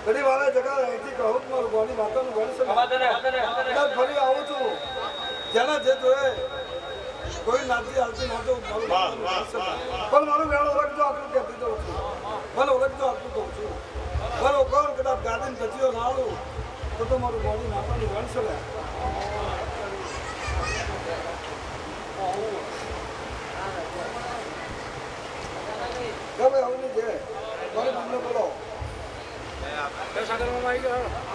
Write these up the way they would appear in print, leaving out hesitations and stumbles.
ઘણી વાળા જગા અહીંથી કહું મારું ગોળી માતાનું ગણ છે ફરી આવું છું જેના જે જોયે કોઈ નાતી હાલતી નહોતો પણ મારું વેળો ઓળખજો આટલું કહેતી જઉં છું મને ઓળખજો આટલું કહું છું મારો કોણ કદાચ ગાડીને બચીઓ ના આવું તો મારું ગોળી માતાનું ગણ છે ગમે આવની છે મારે તમને બોલો સાગરમાં આવી ગયો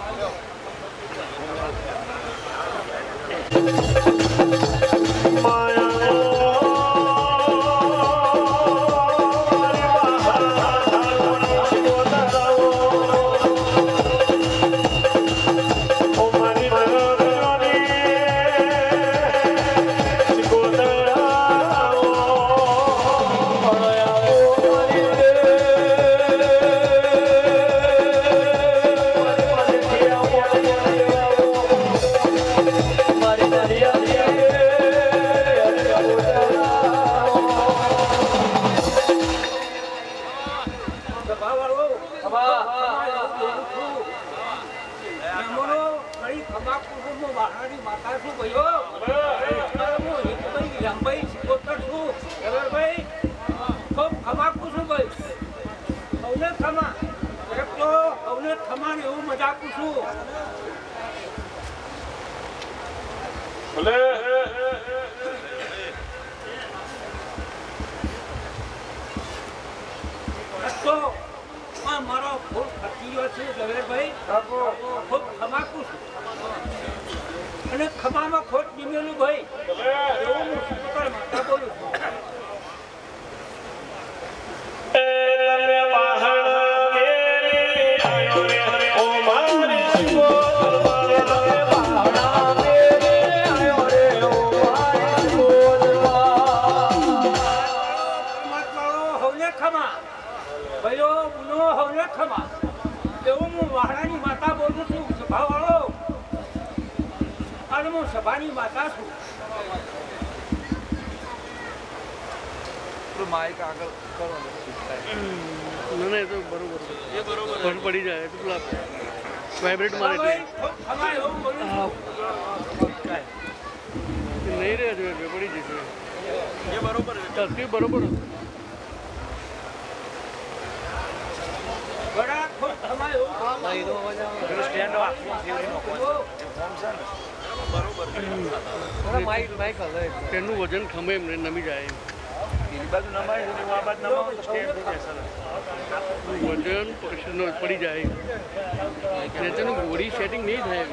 મારો ખૂબ ખર્ચીયો છે ઝવેરભાઈ ખૂબ ખમાકુ છું અને ખમામાં ખોટ નિમેલું ભાઈ એવું હું સુપર માતા બોલું છું સભાની માતા છું માઇક આગળ કરો ના એ તો બરોબર એ બરોબર પડી જાય તો પેલા વાઇબ્રેટ મારે નહીં રહે જોઈએ પડી જશે એ બરોબર તરતી બરોબર ટ્રેનનું વજન ખમે એમને નમી જાય વજન પડી જાય તેનું બોડી સેટિંગ નહીં થાય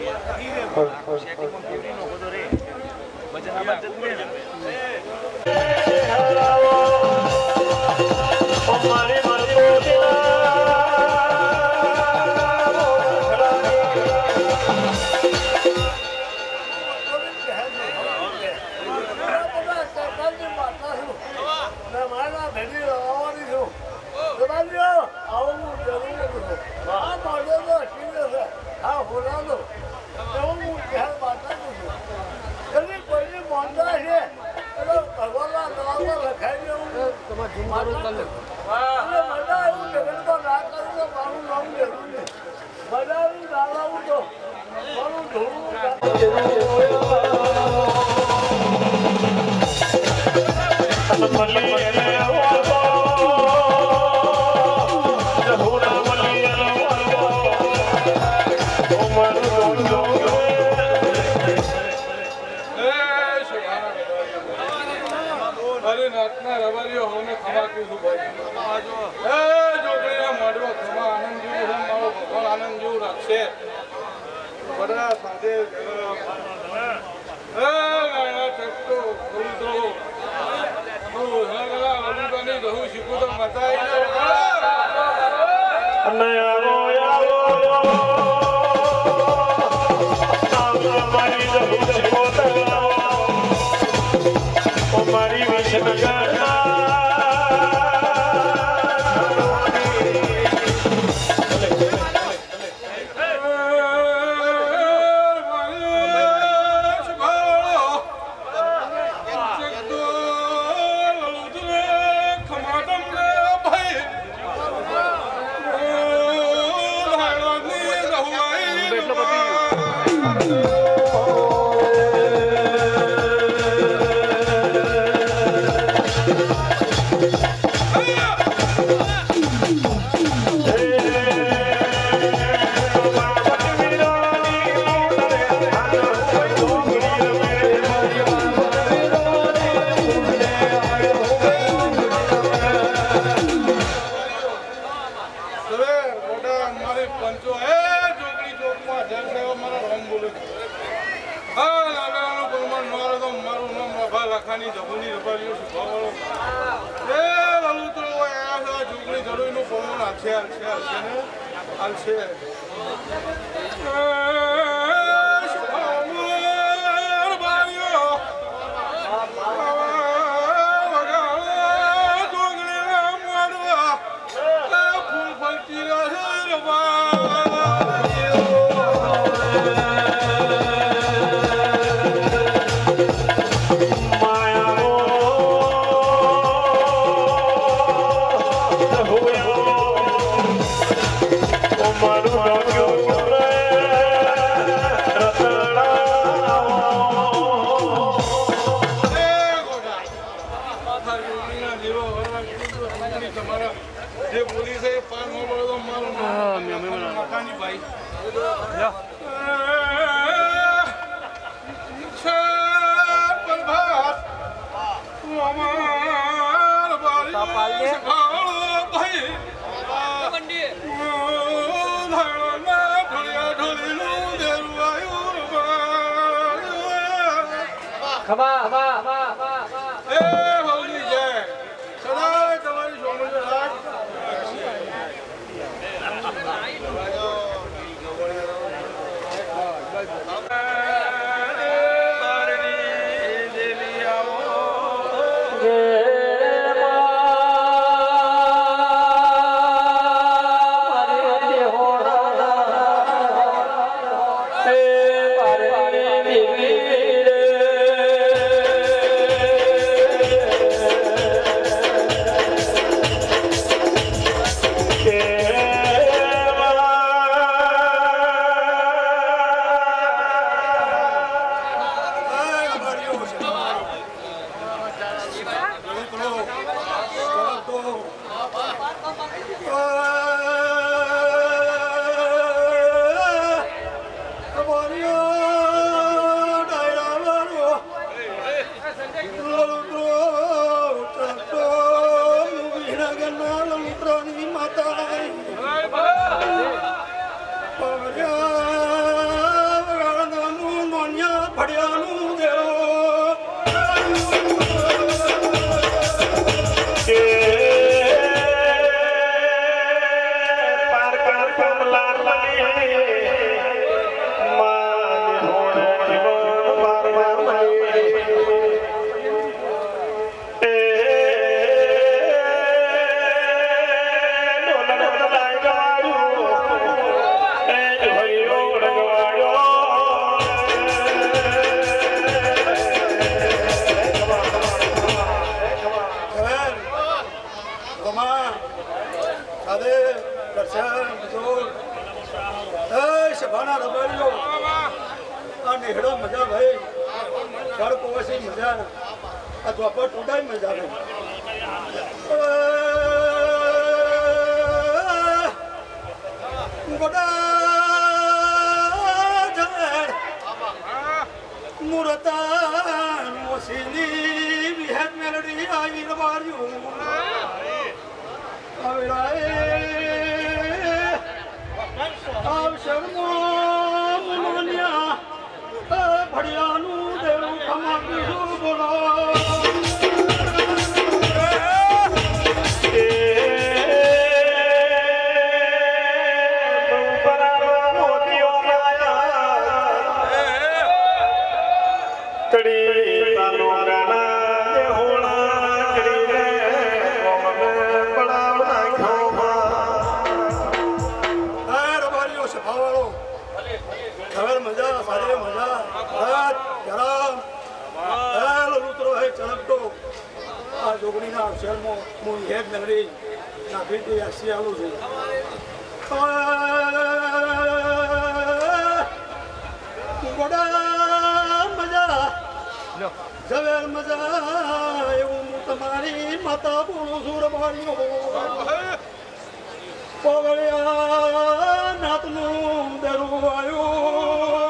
જવેર મજા એવું હું તમારી માતા બોલું છું રબારીઓ પગળ્યા નાતનું દરું આવ્યું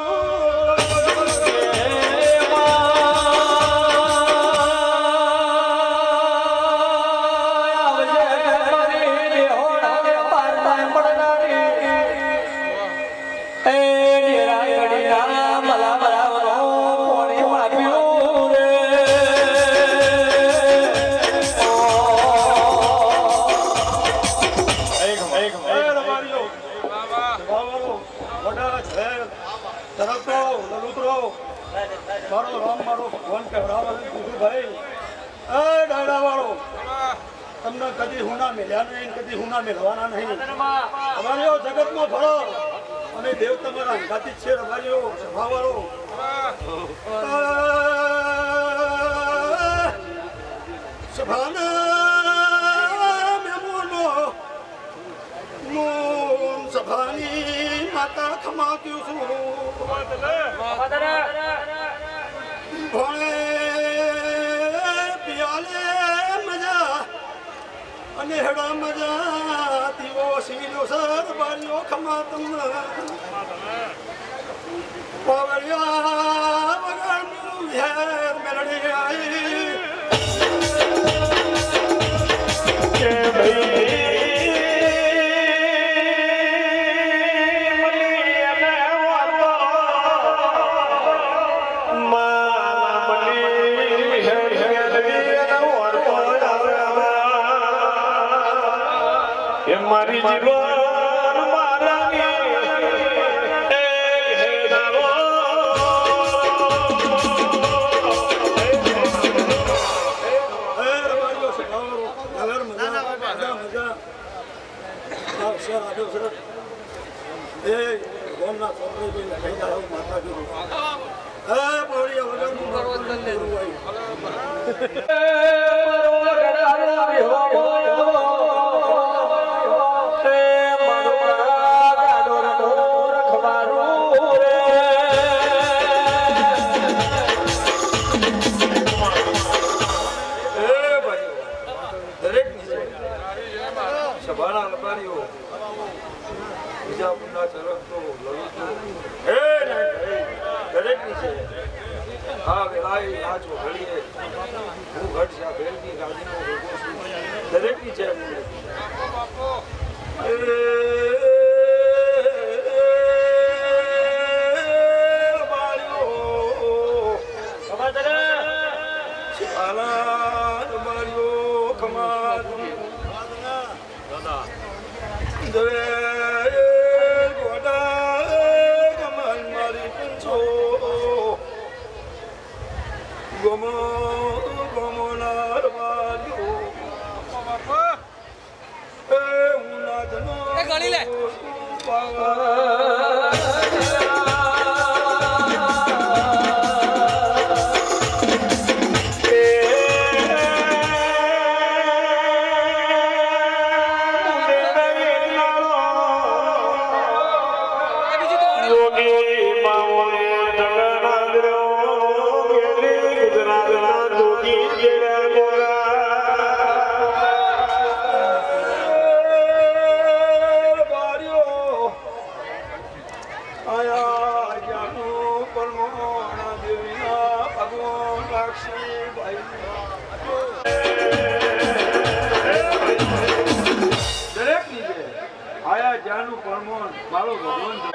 મારો રામ મારો ભગવાન કહેવડાવવાનું કીધું ભાઈ એ ડાયડા વાળો તમને કદી હુના મેલ્યા નહીં કદી હુના મેળવાના નહીં અમારીઓ જગતમાં ફરો અમે દેવ તમારા અંગાતી છે અમારીઓ સભાવાળો સભાના મેમોનો હું સભાની માતા ખમાક્યું છું ભણે પિયાલે મજા અને હેડા મજા દીવો સીનો સર બારીઓ ખમા તમને પાવળિયા વગર હેર મેલડી આવી કે ભાઈ મારી જીવન મારાની દરેકની છે ગણી લે મારો ભગવાન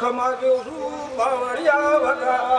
ખમા કેવું છું બાવળિયા વગા